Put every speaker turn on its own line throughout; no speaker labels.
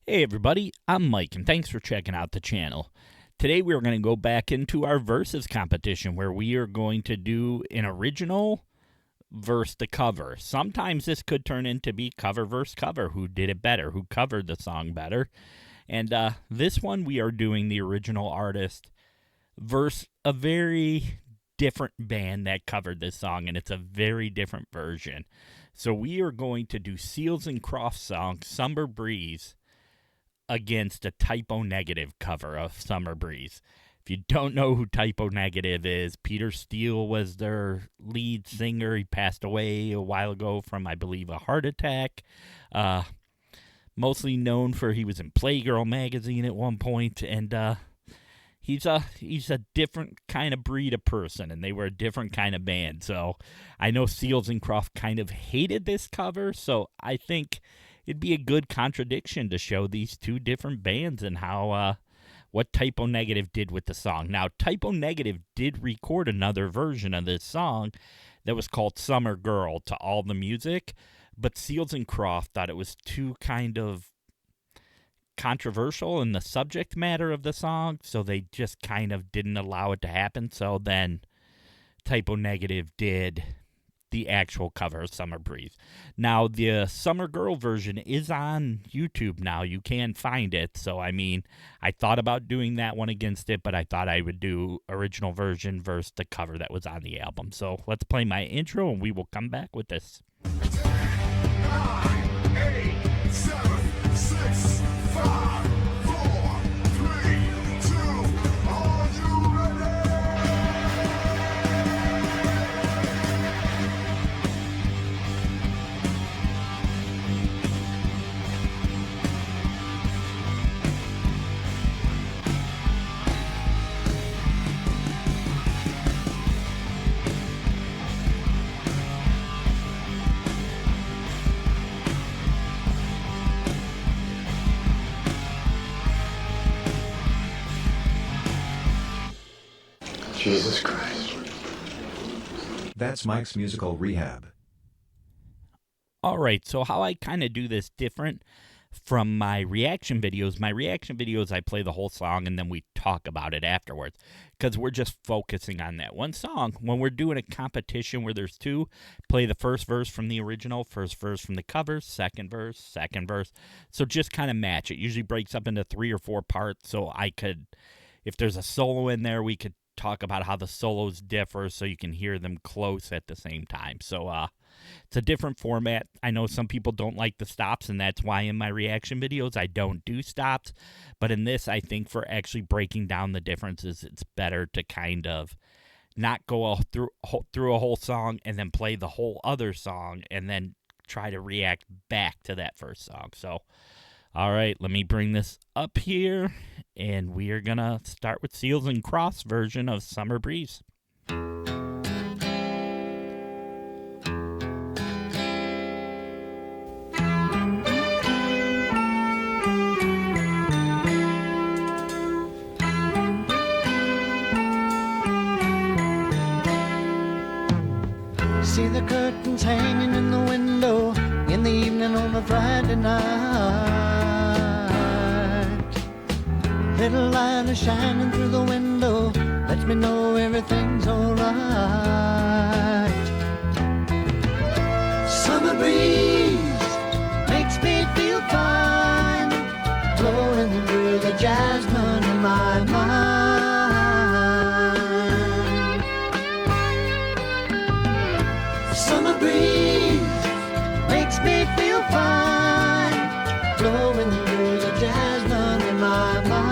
Hey everybody, I'm Mike and thanks for checking out the channel. Today we're going to go back into our versus competition where we are going to do an original versus the cover. Sometimes this could turn into be cover versus cover, who did it better, who covered the song better. And this one we are doing the original artist versus a very different band that covered this song, and it's a very different version. So we are going to do Seals Crofts' song, Summer Breeze, against a TypeONegative cover of Summer Breeze. If you don't know who TypeONegative is, Steele was their lead singer. He passed away a while ago from, I believe, a heart attack. Mostly known for he was in Playgirl magazine at one point, and he's a different kind of breed of person, and they were a different kind of band. So I know Seals Crofts kind of hated this cover, so I think it'd be a good contradiction to show these two different bands and how what TypeONegative did with the song. Now, TypeONegative did record another version of this song that was called Summer Girl to all the music, but Seals Crofts thought it was too kind of controversial in the subject matter of the song, so they just kind of didn't allow it to happen. So then TypeONegative did the actual cover of Summer Breeze. Now, the Summer Girl version is on YouTube now. You can find it. So, I mean, I thought about doing that one against it, but I thought I would do original version versus the cover that was on the album. So, let's play my intro and we will come back with this.
9, 8, 7, 6, 5, 4, 3, 2, are you ready?
Jesus Christ.
That's Mike's musical rehab.
All right, so how I kind of do this different from my reaction videos. My reaction videos, I play the whole song and then we talk about it afterwards because we're just focusing on that one song. When we're doing a competition where there's two, play the first verse from the original, first verse from the cover, second verse, second verse. So just kind of match it. Usually breaks up into 3 or 4 parts, so I could, if there's a solo in there, we could talk about how the solos differ so you can hear them close at the same time. So it's a different format. I know some people don't like the stops, and that's why in my reaction videos I don't do stops. But in this, I think for actually breaking down the differences, it's better to kind of not go through a whole song and then play the whole other song and then try to react back to that first song. So, all right, let me bring this up here, and we are going to start with Seals Crofts' version of Summer Breeze.
See the curtains hanging in the window in the evening on a Friday night. Little light is shining through the window, lets me know everything's alright. Summer breeze makes me feel fine, blowing through the jasmine in my mind. Summer breeze makes me feel fine, blowing through the jasmine in my mind.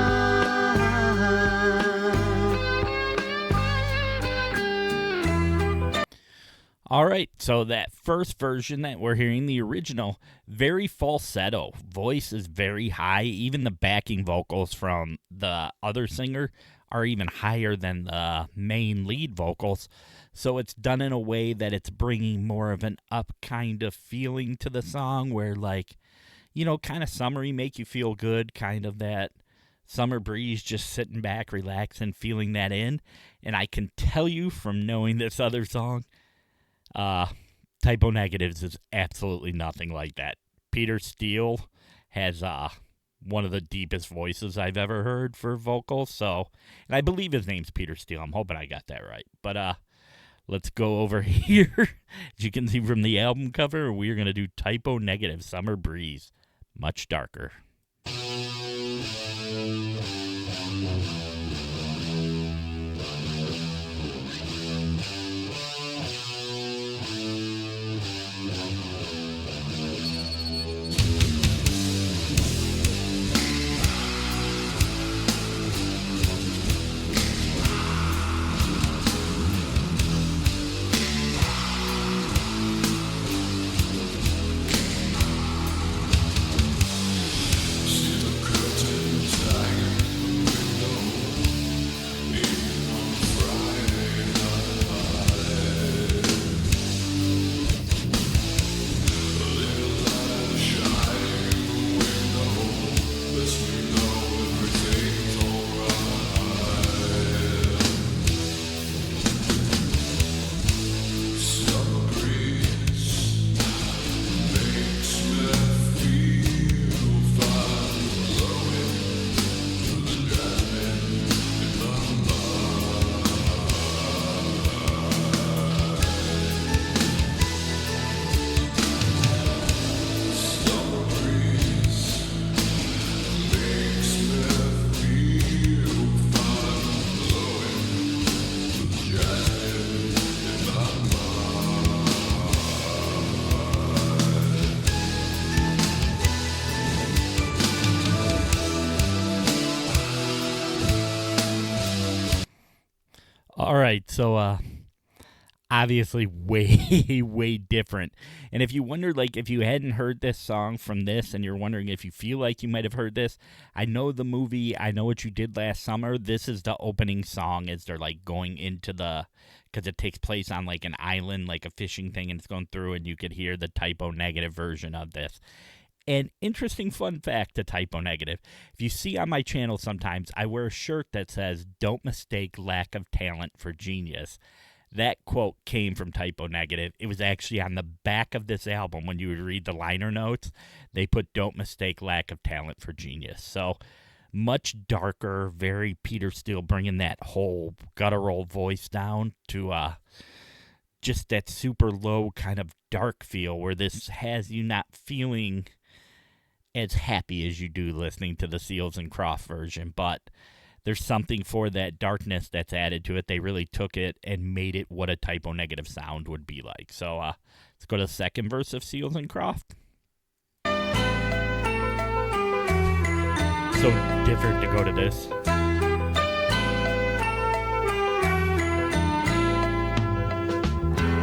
All right, so that first version that we're hearing, the original, very falsetto. Voice is very high. Even the backing vocals from the other singer are even higher than the main lead vocals. So it's done in a way that it's bringing more of an up kind of feeling to the song where, like, you know, kind of summery, make you feel good, kind of that summer breeze, just sitting back, relaxing, feeling that in. And I can tell you from knowing this other song, TypeONegatives is absolutely nothing like that. Steele has one of the deepest voices I've ever heard for vocals. So, and I believe his name's Peter Steele. I'm hoping I got that right. But let's go over here. As you can see from the album cover, we're going to do TypeONegative, Summer Breeze. Much darker. All right, so obviously way, way different. And if you wonder, like, if you hadn't heard this song from this and you're wondering if you feel like you might have heard this, I know the movie, I Know What You Did Last Summer. This is the opening song as they're, like, going into the, because it takes place on, like, an island, like a fishing thing, and it's going through, and you could hear the TypeONegative version of this. An interesting fun fact to TypeONegative. If you see on my channel sometimes, I wear a shirt that says, "Don't mistake lack of talent for genius." That quote came from TypeONegative. It was actually on the back of this album. When you would read the liner notes, they put, "Don't mistake lack of talent for genius." So much darker, very Peter Steele, bringing that whole guttural voice down to just that super low kind of dark feel, where this has you not feeling as happy as you do listening to the Seals and Crofts version, but there's something for that darkness that's added to it. They really took it and made it what a TypeONegative sound would be like. So let's go to the second verse of Seals and Crofts. So different to go to this.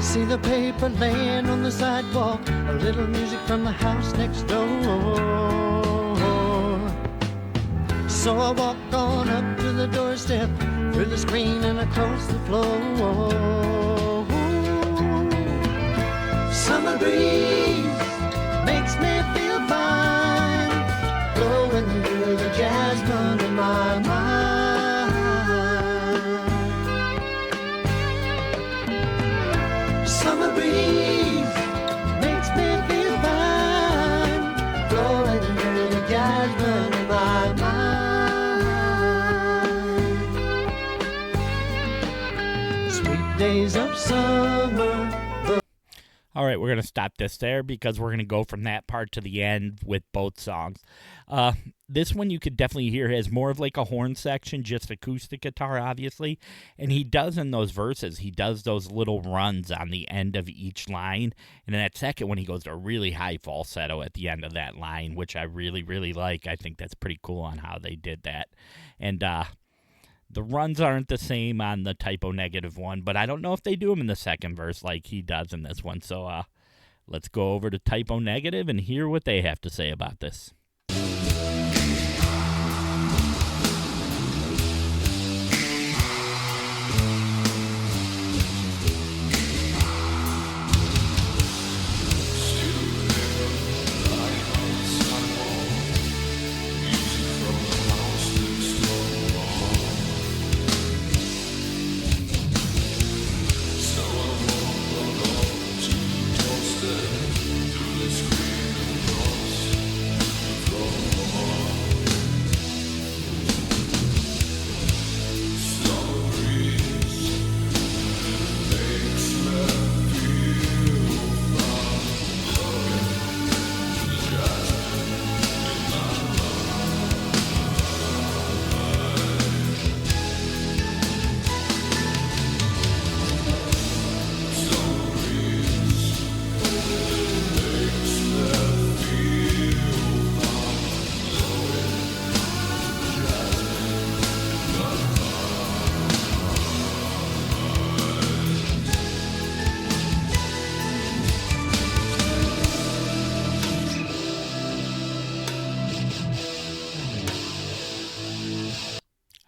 See the paper laying on the sidewalk, a little music from the house next door. So I walk on up to the doorstep, through the screen and across the floor. Summer breeze makes me feel fine, blowing through the jasmine in my mind. Summer breeze makes me feel fine, blowing through the jasmine in my mind. Sweet days of summer.
All right, we're going to stop this there because we're going to go from that part to the end with both songs. This one you could definitely hear has more of like a horn section, just acoustic guitar, obviously. And he does in those verses, he does those little runs on the end of each line. And then that second one, he goes to a really high falsetto at the end of that line, which I really, really like. I think that's pretty cool on how they did that. And the runs aren't the same on the TypeONegative one, but I don't know if they do them in the second verse like he does in this one. So let's go over to TypeONegative and hear what they have to say about this.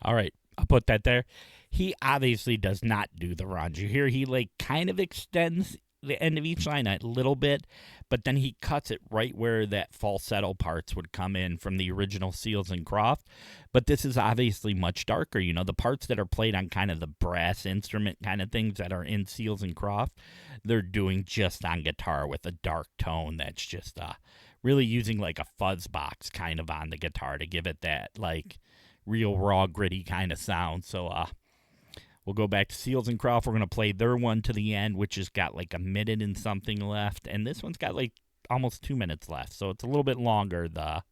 All right, I'll put that there. He obviously does not do the runs. You hear he like kind of extends the end of each line a little bit, but then he cuts it right where that falsetto parts would come in from the original Seals and Croft. But this is obviously much darker. You know, the parts that are played on kind of the brass instrument kind of things that are in Seals and Croft, they're doing just on guitar with a dark tone that's just really using like a fuzz box kind of on the guitar to give it that like real raw, gritty kind of sound. So we'll go back to Seals and Croft. We're going to play their one to the end, which has got like a minute and something left. And this one's got like almost 2 minutes left. So it's a little bit longer, the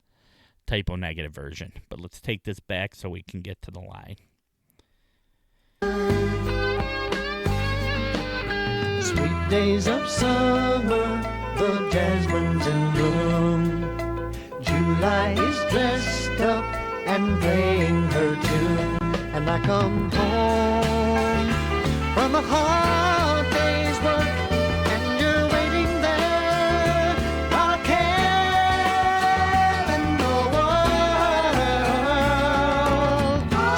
TypeONegative version. But let's take this back so we can get to the line.
Sweet days of summer, the jasmine's in bloom. July is dressed up and playing her tune. And I come home from a hard day's work, and you're waiting there, not a care in the world.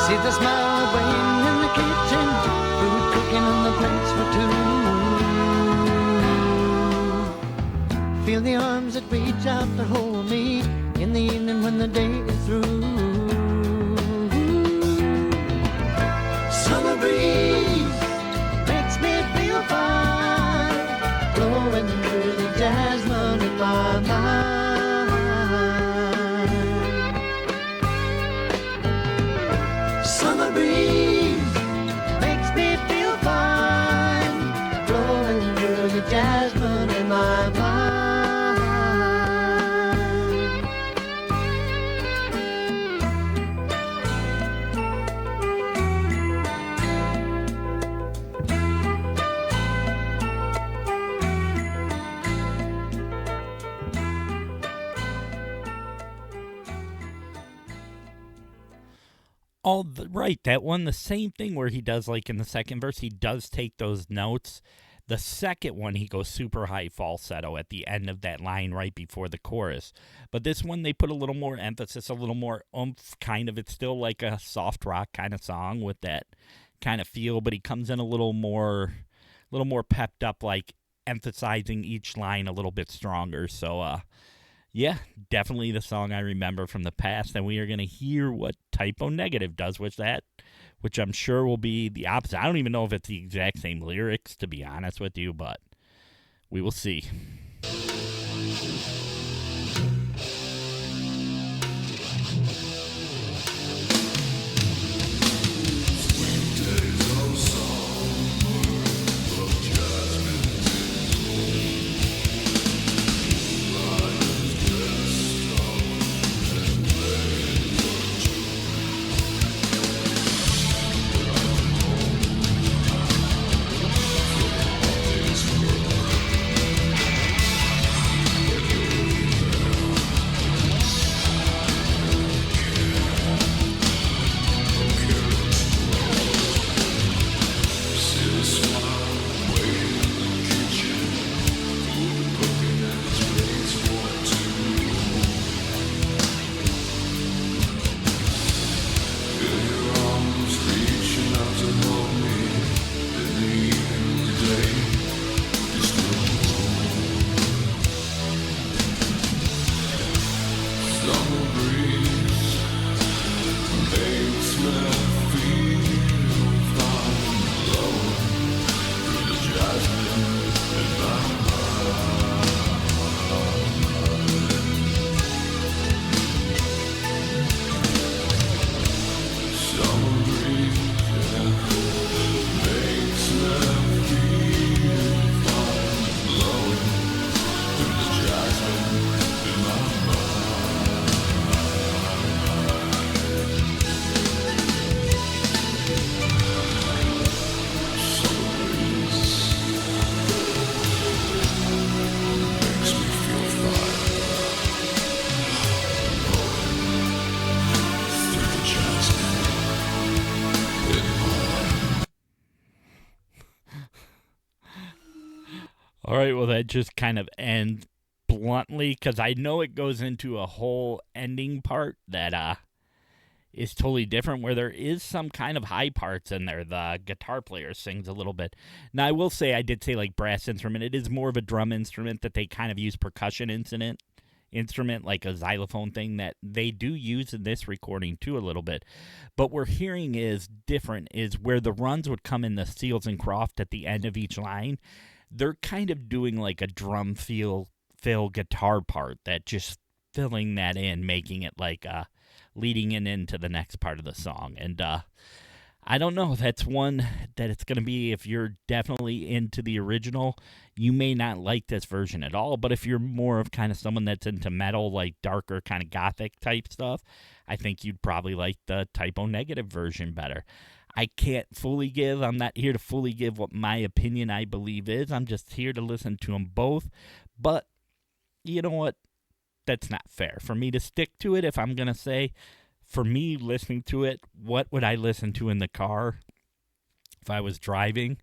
See the smile waiting in the kitchen, food cooking on the plates for two. Feel the arms that reach out to hold me in the evening when the day is through. Summer breeze makes me feel fine, blowing through the jasmine in my mind. Summer breeze makes me feel fine, blowing through the jasmine in my mind.
Right, that one, the same thing where he does like in the second verse, he does take those notes. The second one, he goes super high falsetto at the end of that line right before the chorus. But this one, they put a little more emphasis, a little more oomph, kind of. It's still like a soft rock kind of song with that kind of feel, but he comes in a little more pepped up, like emphasizing each line a little bit stronger. So, yeah, definitely the song I remember from the past, and we are going to hear what TypeONegative does with that, which I'm sure will be the opposite. I don't even know if it's the exact same lyrics, to be honest with you, but we will see. All right, well, that just kind of ends bluntly, because I know it goes into a whole ending part that is totally different, where there is some kind of high parts in there. The guitar player sings a little bit. Now, I will say, I did say like brass instrument. It is more of a drum instrument that they kind of use percussion instrument, like a xylophone thing that they do use in this recording too a little bit. But we're hearing is different, is where the runs would come in the Seals and Croft at the end of each line. They're kind of doing like a drum fill guitar part that just filling that in, making it like leading into the next part of the song. And I don't know, that's one that it's going to be, if you're definitely into the original, you may not like this version at all. But if you're more of kind of someone that's into metal, like darker kind of gothic type stuff, I think you'd probably like the TypeONegative version better. I'm not here to fully give what my opinion I believe is. I'm just here to listen to them both. But you know what? That's not fair for me to stick to it. If I'm going to say, for me, listening to it, what would I listen to in the car if I was driving?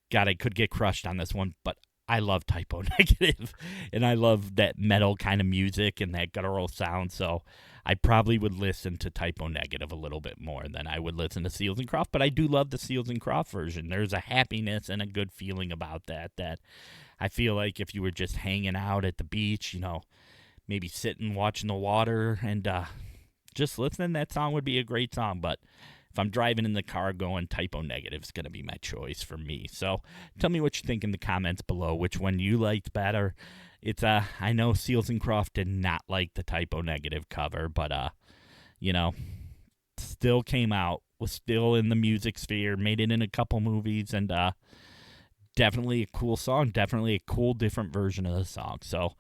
God, I could get crushed on this one, but I love TypeONegative, and I love that metal kind of music and that guttural sound, so I probably would listen to TypeONegative a little bit more than I would listen to Seals and Croft, but I do love the Seals and Croft version. There's a happiness and a good feeling about that I feel like if you were just hanging out at the beach, maybe sitting watching the water and just listening, that song would be a great song. But if I'm driving in the car going, TypeONegative is going to be my choice for me. So tell me what you think in the comments below, which one you liked better. I know Seals and Croft did not like the TypeONegative cover, but still came out, was still in the music sphere, made it in a couple movies, and definitely a cool song, definitely a cool different version of the song. So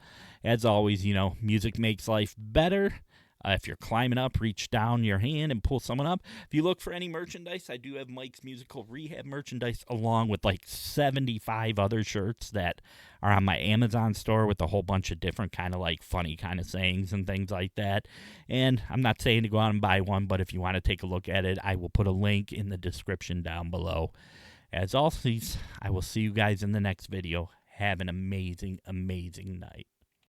as always, music makes life better. If you're climbing up, reach down your hand and pull someone up. If you look for any merchandise, I do have Mike's Musical Rehab merchandise, along with like 75 other shirts that are on my Amazon store with a whole bunch of different kind of like funny kind of sayings and things like that. And I'm not saying to go out and buy one, but if you want to take a look at it, I will put a link in the description down below. As always, I will see you guys in the next video. Have an amazing, amazing night.